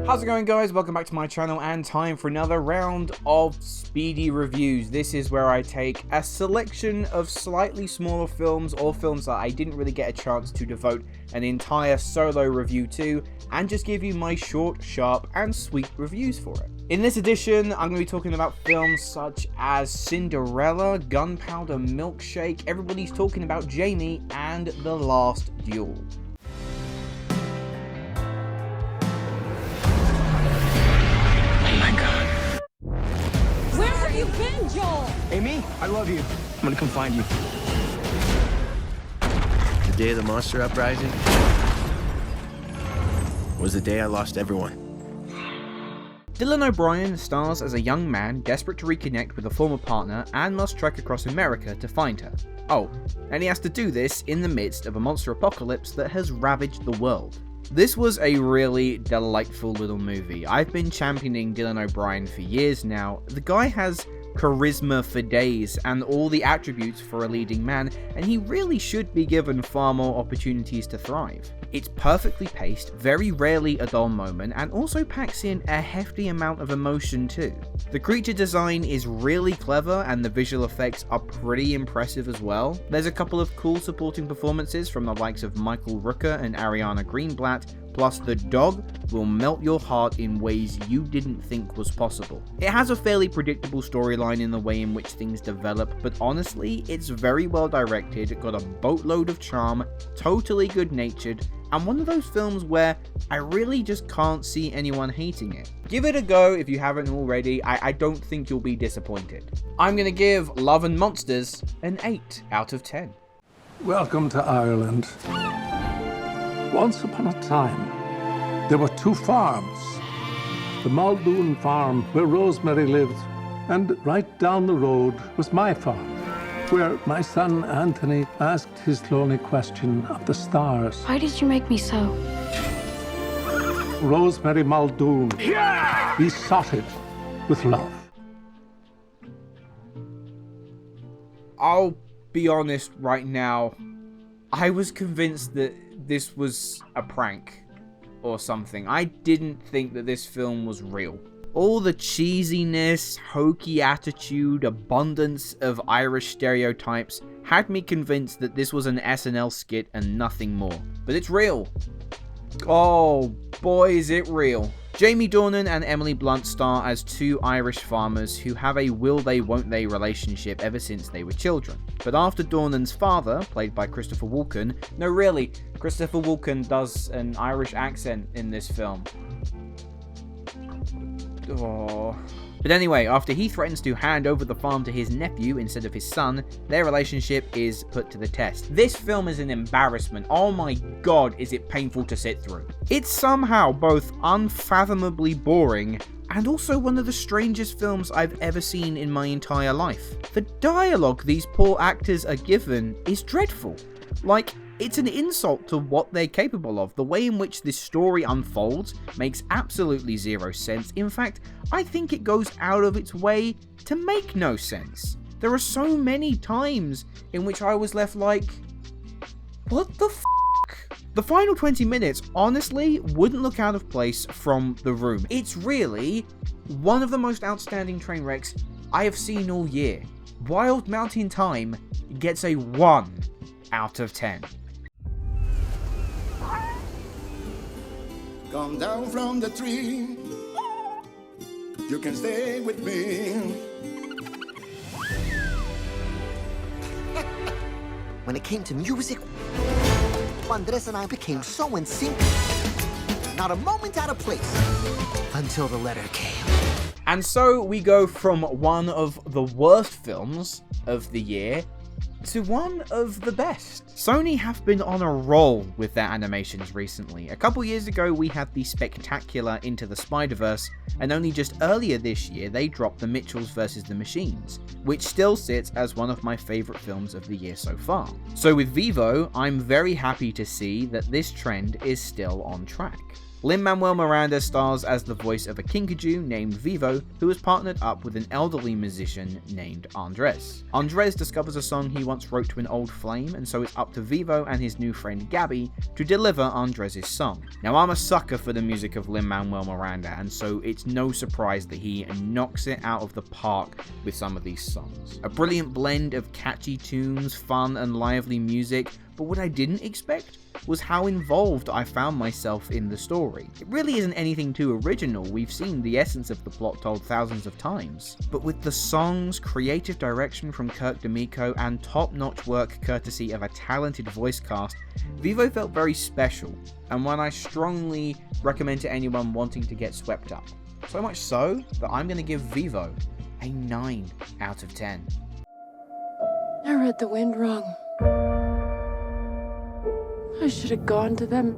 How's it going, guys? Welcome back to my channel and time for another round of Speedy reviews. This is where I take a selection of slightly smaller films or films that I didn't really get a chance to devote an entire solo review to and just give you my short, sharp and sweet reviews for it. In this edition, I'm going to be talking about films such as Cinderella, Gunpowder Milkshake, Everybody's Talking About Jamie, and The Last Duel. Joel! Amy, I love you. I'm gonna come find you. The day of the monster uprising was the day I lost everyone. Dylan O'Brien stars as a young man desperate to reconnect with a former partner and must trek across America to find her. Oh, and he has to do this in the midst of a monster apocalypse that has ravaged the world. This was a really delightful little movie. I've been championing Dylan O'Brien for years now. The guy has charisma for days and all the attributes for a leading man, and he really should be given far more opportunities to thrive. It's perfectly paced, very rarely a dull moment, and also packs in a hefty amount of emotion too. The creature design is really clever and the visual effects are pretty impressive as well. There's a couple of cool supporting performances from the likes of Michael Rooker and Ariana Greenblatt, plus the dog will melt your heart in ways you didn't think was possible. It has a fairly predictable storyline in the way in which things develop, but honestly, it's very well directed, got a boatload of charm, totally good-natured, and one of those films where I really just can't see anyone hating it. Give it a go if you haven't already. I don't think you'll be disappointed. I'm gonna give Love and Monsters an 8 out of 10. Welcome to Ireland. Once upon a time, there were two farms. The Muldoon farm, where Rosemary lived, and right down the road was my farm, where my son Anthony asked his lonely question of the stars. Why did you make me so? Rosemary Muldoon besotted with love. I'll be honest right now, I was convinced that this was a prank or something. I didn't think that this film was real. All the cheesiness, hokey attitude, abundance of Irish stereotypes had me convinced that this was an SNL skit and nothing more. But it's real. Oh boy, is it real. Jamie Dornan and Emily Blunt star as two Irish farmers who have a will they won't they relationship ever since they were children. But after Dornan's father, played by Christopher Walken, no really, Christopher Walken does an Irish accent in this film. Oh. But anyway, after he threatens to hand over the farm to his nephew instead of his son, their relationship is put to the test. This film is an embarrassment. Oh my god, is it painful to sit through. It's somehow both unfathomably boring and also one of the strangest films I've ever seen in my entire life. The dialogue these poor actors are given is dreadful. Like, it's an insult to what they're capable of. The way in which this story unfolds makes absolutely zero sense. In fact, I think it goes out of its way to make no sense. There are so many times in which I was left like, what the f***? The final 20 minutes, honestly, wouldn't look out of place from The Room. It's really one of the most outstanding train wrecks I have seen all year. Wild Mountain Thyme gets a 1 out of 10. Come down from the tree. You can stay with me. When it came to music, Andres and I became so in sync. Not a moment out of place until the letter came. And so we go from one of the worst films of the year to one of the best. Sony have been on a roll with their animations recently. A couple years ago we had the spectacular Into the Spider-Verse, and only just earlier this year they dropped The Mitchells vs. the Machines, which still sits as one of my favourite films of the year so far. So with Vivo, I'm very happy to see that this trend is still on track. Lin-Manuel Miranda stars as the voice of a kinkajou named Vivo, who is partnered up with an elderly musician named Andres. Andres discovers a song he once wrote to an old flame, and so it's up to Vivo and his new friend Gabby to deliver Andres' song. Now, I'm a sucker for the music of Lin-Manuel Miranda, and so it's no surprise that he knocks it out of the park with some of these songs. A brilliant blend of catchy tunes, fun and lively music, but what I didn't expect was how involved I found myself in the story. It really isn't anything too original, we've seen the essence of the plot told thousands of times. But with the songs, creative direction from Kirk D'Amico, and top-notch work courtesy of a talented voice cast, Vivo felt very special, and one I strongly recommend to anyone wanting to get swept up. So much so that I'm going to give Vivo a 9 out of 10. I read the wind wrong. I should have gone to them.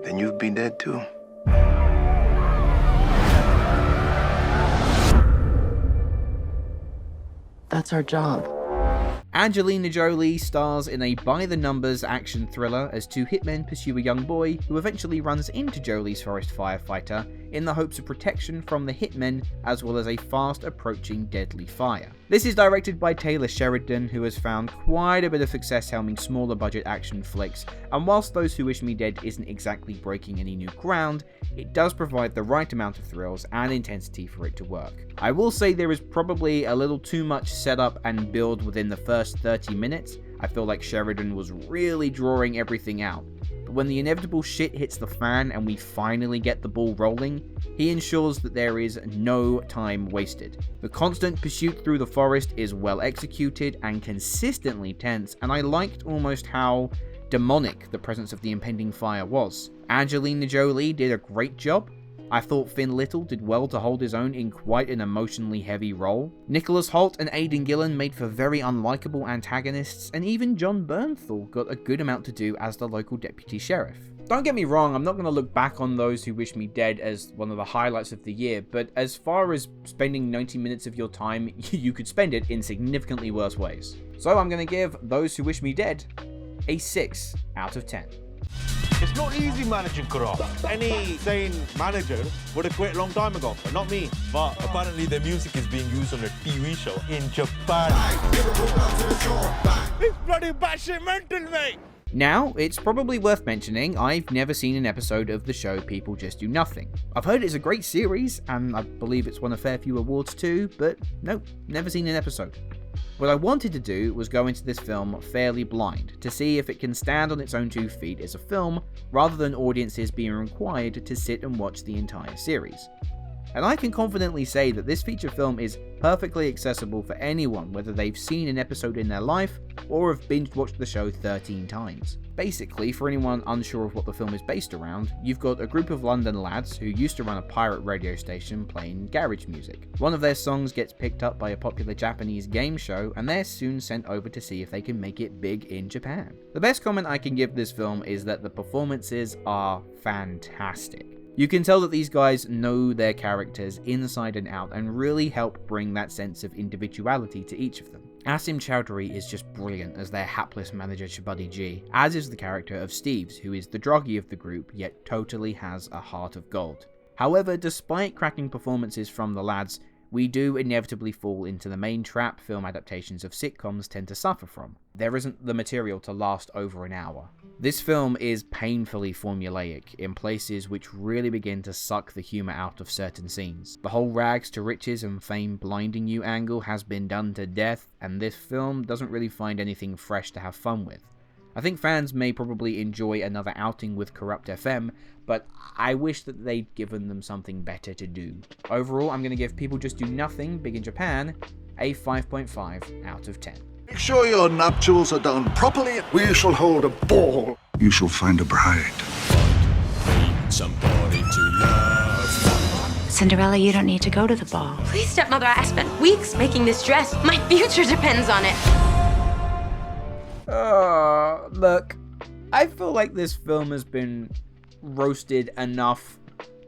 Then you'd be dead too. That's our job. Angelina Jolie stars in a by-the-numbers action thriller as two hitmen pursue a young boy who eventually runs into Jolie's forest firefighter in the hopes of protection from the hitmen as well as a fast-approaching deadly fire. This is directed by Taylor Sheridan, who has found quite a bit of success helming smaller-budget action flicks, and whilst Those Who Wish Me Dead isn't exactly breaking any new ground, it does provide the right amount of thrills and intensity for it to work. I will say there is probably a little too much setup and build within the first 30 minutes. I feel like Sheridan was really drawing everything out. But when the inevitable shit hits the fan and we finally get the ball rolling, he ensures that there is no time wasted. The constant pursuit through the forest is well executed and consistently tense, and I liked almost how demonic the presence of the impending fire was. Angelina Jolie did a great job. I thought Finn Little did well to hold his own in quite an emotionally heavy role. Nicholas Hoult and Aidan Gillen made for very unlikable antagonists, and even John Bernthal got a good amount to do as the local deputy sheriff. Don't get me wrong, I'm not going to look back on Those Who Wish Me Dead as one of the highlights of the year, but as far as spending 90 minutes of your time, you could spend it in significantly worse ways. So I'm going to give Those Who Wish Me Dead a 6 out of 10. It's not easy managing corrupt. Any sane manager would have quit a long time ago, but not me. But apparently their music is being used on a TV show in Japan. It's bloody batshit mental, mate! Now, it's probably worth mentioning, I've never seen an episode of the show People Just Do Nothing. I've heard it's a great series, and I believe it's won a fair few awards too, but nope, never seen an episode. What I wanted to do was go into this film fairly blind, to see if it can stand on its own 2 feet as a film, rather than audiences being required to sit and watch the entire series. And I can confidently say that this feature film is perfectly accessible for anyone, whether they've seen an episode in their life or have binge watched the show 13 times. Basically, for anyone unsure of what the film is based around, you've got a group of London lads who used to run a pirate radio station playing garage music. One of their songs gets picked up by a popular Japanese game show, and they're soon sent over to see if they can make it big in Japan. The best comment I can give this film is that the performances are fantastic. You can tell that these guys know their characters inside and out and really help bring that sense of individuality to each of them. Asim Chowdhury is just brilliant as their hapless manager Chabuddy G, as is the character of Steves, who is the druggie of the group yet totally has a heart of gold. However, despite cracking performances from the lads, we do inevitably fall into the main trap film adaptations of sitcoms tend to suffer from. There isn't the material to last over an hour. This film is painfully formulaic in places which really begin to suck the humour out of certain scenes. The whole rags to riches and fame blinding you angle has been done to death, and this film doesn't really find anything fresh to have fun with. I think fans may probably enjoy another outing with Corrupt FM, but I wish that they'd given them something better to do. Overall, I'm going to give People Just Do Nothing, Big in Japan, a 5.5 out of 10. Make sure your nuptials are done properly. We shall hold a ball. You shall find a bride. Somebody to love. Cinderella, you don't need to go to the ball. Please, stepmother, I spent weeks making this dress. My future depends on it. Look, I feel like this film has been roasted enough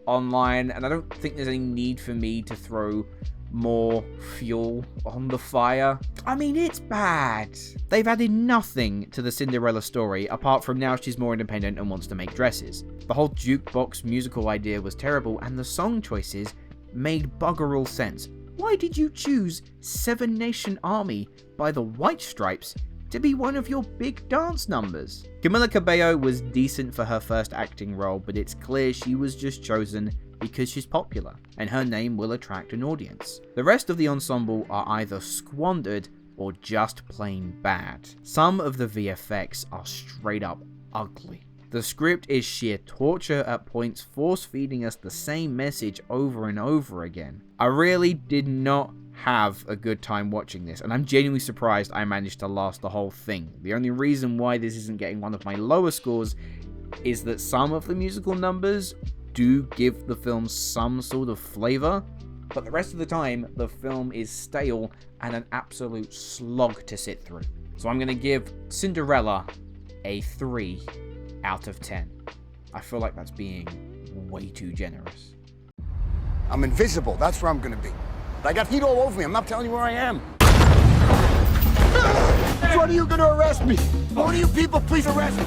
online, and I don't think there's any need for me to throw more fuel on the fire. I mean, it's bad. They've added nothing to the Cinderella story apart from now she's more independent and wants to make dresses. The whole jukebox musical idea was terrible, and the song choices made bugger all sense. Why did you choose Seven Nation Army by the White Stripes to be one of your big dance numbers? Camila Cabello was decent for her first acting role, but it's clear she was just chosen because she's popular, and her name will attract an audience. The rest of the ensemble are either squandered or just plain bad. Some of the VFX are straight up ugly. The script is sheer torture at points, force-feeding us the same message over and over again. I really did not have a good time watching this, and I'm genuinely surprised I managed to last the whole thing. The only reason why this isn't getting one of my lower scores is that some of the musical numbers do give the film some sort of flavor, but the rest of the time, the film is stale and an absolute slog to sit through. So I'm going to give Cinderella a 3 out of 10. I feel like that's being way too generous. I'm invisible. That's where I'm gonna be. I got heat all over me. I'm not telling you where I am. When are you gonna arrest me? One of you people, please arrest me.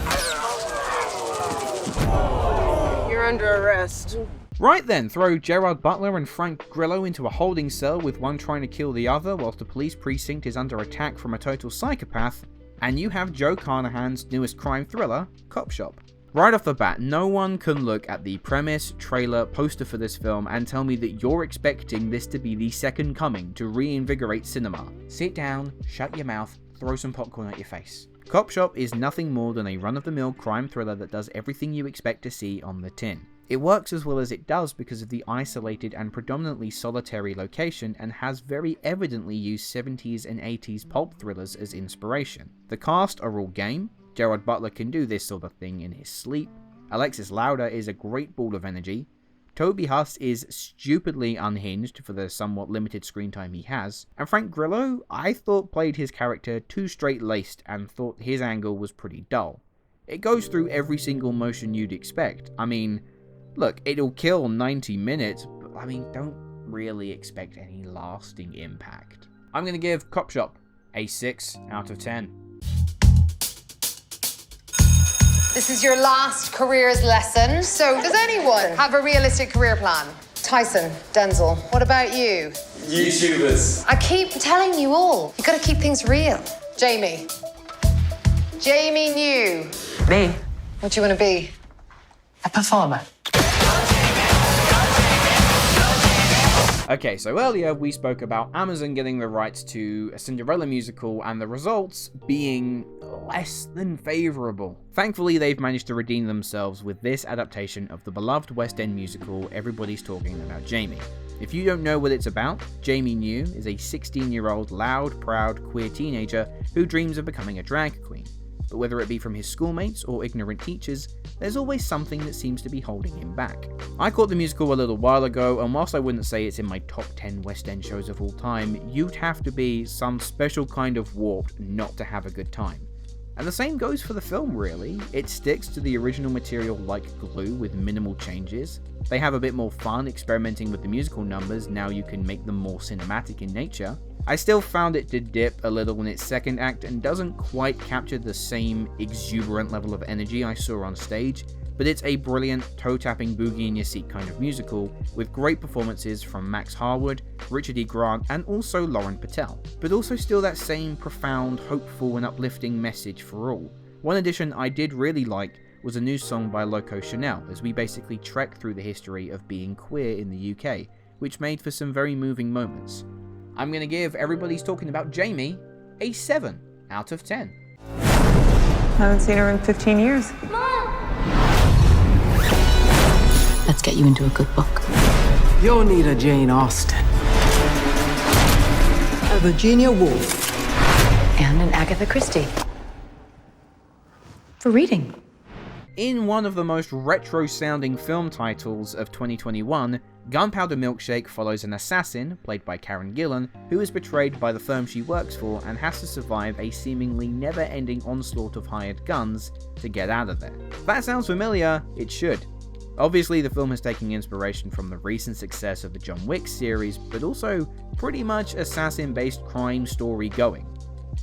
You're under arrest. Right then, throw Gerard Butler and Frank Grillo into a holding cell with one trying to kill the other whilst the police precinct is under attack from a total psychopath, and you have Joe Carnahan's newest crime thriller, Copshop. Right off the bat, no one can look at the premise, trailer, poster for this film and tell me that you're expecting this to be the second coming to reinvigorate cinema. Sit down, shut your mouth, throw some popcorn at your face. Copshop is nothing more than a run-of-the-mill crime thriller that does everything you expect to see on the tin. It works as well as it does because of the isolated and predominantly solitary location, and has very evidently used 70s and 80s pulp thrillers as inspiration. The cast are all game. Gerard Butler can do this sort of thing in his sleep. Alexis Louder is a great ball of energy. Toby Huss is stupidly unhinged for the somewhat limited screen time he has. And Frank Grillo, I thought played his character too straight-laced and thought his angle was pretty dull. It goes through every single motion you'd expect. I mean, look, it'll kill 90 minutes, but I mean, don't really expect any lasting impact. I'm going to give Copshop a 6 out of 10. This is your last careers lesson. So, does anyone have a realistic career plan? Tyson, Denzel, what about you? YouTubers. I keep telling you all, you gotta keep things real. Jamie. Jamie New. Me? What do you wanna be? A performer. Okay, so earlier we spoke about Amazon getting the rights to a Cinderella musical and the results being less than favourable. Thankfully, they've managed to redeem themselves with this adaptation of the beloved West End musical Everybody's Talking About Jamie. If you don't know what it's about, Jamie New is a 16-year-old loud, proud, queer teenager who dreams of becoming a drag queen. But whether it be from his schoolmates or ignorant teachers, there's always something that seems to be holding him back. I caught the musical a little while ago, and whilst I wouldn't say it's in my top 10 West End shows of all time, you'd have to be some special kind of warped not to have a good time. And the same goes for the film, really. It sticks to the original material like glue with minimal changes. They have a bit more fun experimenting with the musical numbers, now you can make them more cinematic in nature. I still found it to dip a little in its second act and doesn't quite capture the same exuberant level of energy I saw on stage, but it's a brilliant, toe-tapping boogie-in-your-seat kind of musical, with great performances from Max Harwood, Richard E. Grant, and also Lauren Patel, but also still that same profound, hopeful, and uplifting message for all. One addition I did really like was a new song by Loco Chanel, as we basically trek through the history of being queer in the UK, which made for some very moving moments. I'm going to give Everybody's Talking About Jamie a 7 out of 10. Haven't seen her in 15 years. Let's get you into a good book. You'll need a Jane Austen. A Virginia Woolf. And an Agatha Christie. For reading. In one of the most retro-sounding film titles of 2021, Gunpowder Milkshake follows an assassin, played by Karen Gillan, who is betrayed by the firm she works for and has to survive a seemingly never-ending onslaught of hired guns to get out of there. If that sounds familiar, it should. Obviously, the film is taking inspiration from the recent success of the John Wick series, but also pretty much assassin-based crime story going.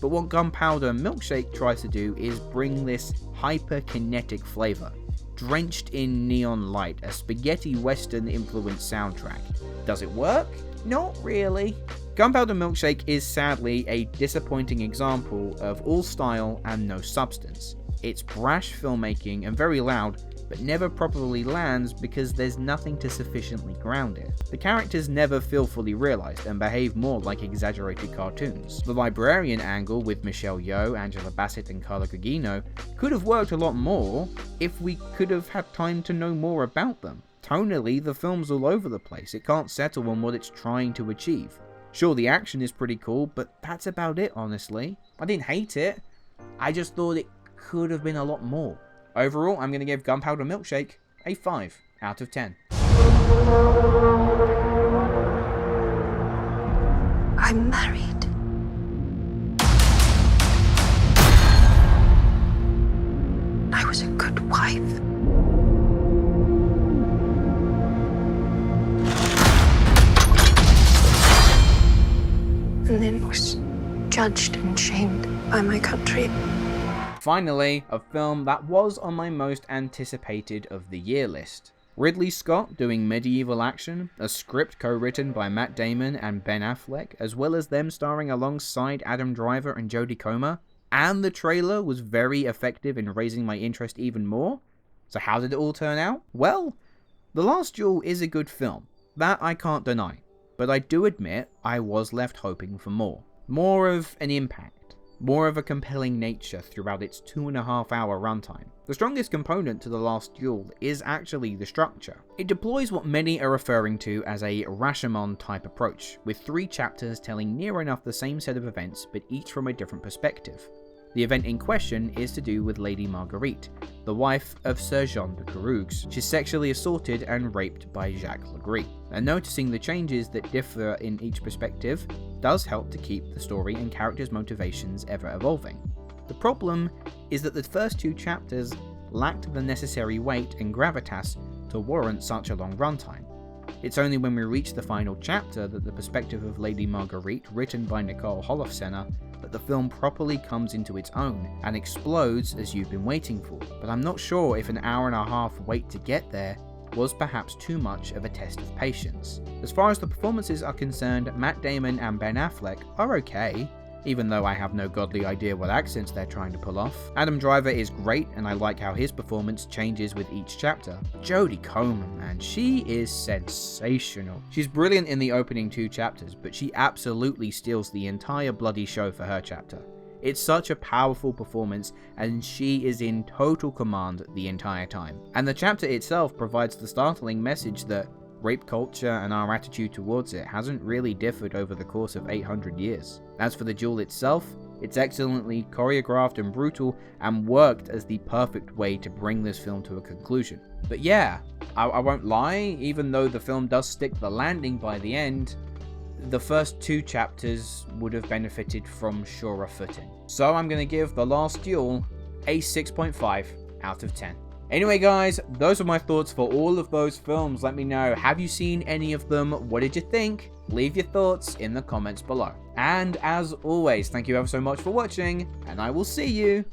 But what Gunpowder Milkshake tries to do is bring this hyper-kinetic flavor, drenched in neon light, a spaghetti western influenced soundtrack. Does it work? Not really. Gunpowder Milkshake is sadly a disappointing example of all style and no substance. It's brash filmmaking and very loud, but never properly lands because there's nothing to sufficiently ground it. The characters never feel fully realized and behave more like exaggerated cartoons. The librarian angle with Michelle Yeoh, Angela Bassett and Carla Gugino could have worked a lot more if we could have had time to know more about them. Tonally, the film's all over the place. It can't settle on what it's trying to achieve. Sure, the action is pretty cool, but that's about it, honestly. I didn't hate it, I just thought it could have been a lot more. Overall, I'm going to give Gunpowder Milkshake a 5 out of 10. I'm married. I was a good wife. And then was judged and shamed by my country. Finally, a film that was on my most anticipated of the year list. Ridley Scott doing medieval action, a script co-written by Matt Damon and Ben Affleck, as well as them starring alongside Adam Driver and Jodie Comer, and the trailer was very effective in raising my interest even more. So how did it all turn out? Well, The Last Duel is a good film, that I can't deny, but I do admit I was left hoping for more. More of an impact. More of a compelling nature throughout its 2.5-hour runtime. The strongest component to The Last Duel is actually the structure. It deploys what many are referring to as a Rashomon type approach, with 3 chapters telling near enough the same set of events but each from a different perspective. The event in question is to do with Lady Marguerite, the wife of Sir Jean de Carouge. She's sexually assaulted and raped by Jacques Legris, and noticing the changes that differ in each perspective does help to keep the story and characters' motivations ever evolving. The problem is that the first 2 chapters lacked the necessary weight and gravitas to warrant such a long runtime. It's only when we reach the final chapter that the perspective of Lady Marguerite, written by Nicole Holofcener, that the film properly comes into its own and explodes as you've been waiting for. But I'm not sure if an 1.5-hour wait to get there was perhaps too much of a test of patience. As far as the performances are concerned, Matt Damon and Ben Affleck are okay, even though I have no godly idea what accents they're trying to pull off. Adam Driver is great, and I like how his performance changes with each chapter. Jodie Comer, man, she is sensational. She's brilliant in the opening 2 chapters, but she absolutely steals the entire bloody show for her chapter. It's such a powerful performance, and she is in total command the entire time. And the chapter itself provides the startling message that rape culture and our attitude towards it hasn't really differed over the course of 800 years. As for the duel itself, it's excellently choreographed and brutal, and worked as the perfect way to bring this film to a conclusion. But yeah, I won't lie, even though the film does stick the landing by the end, the first 2 chapters would have benefited from surer footing. So I'm going to give The Last Duel a 6.5 out of 10. Anyway guys, those are my thoughts for all of those films. Let me know, have you seen any of them? What did you think? Leave your thoughts in the comments below. And as always, thank you ever so much for watching, and I will see you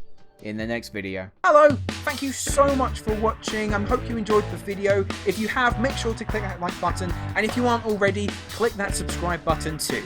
in the next video. Hello, thank you so much for watching. I hope you enjoyed the video. If you have, make sure to click that like button, and if you aren't already, click that subscribe button too.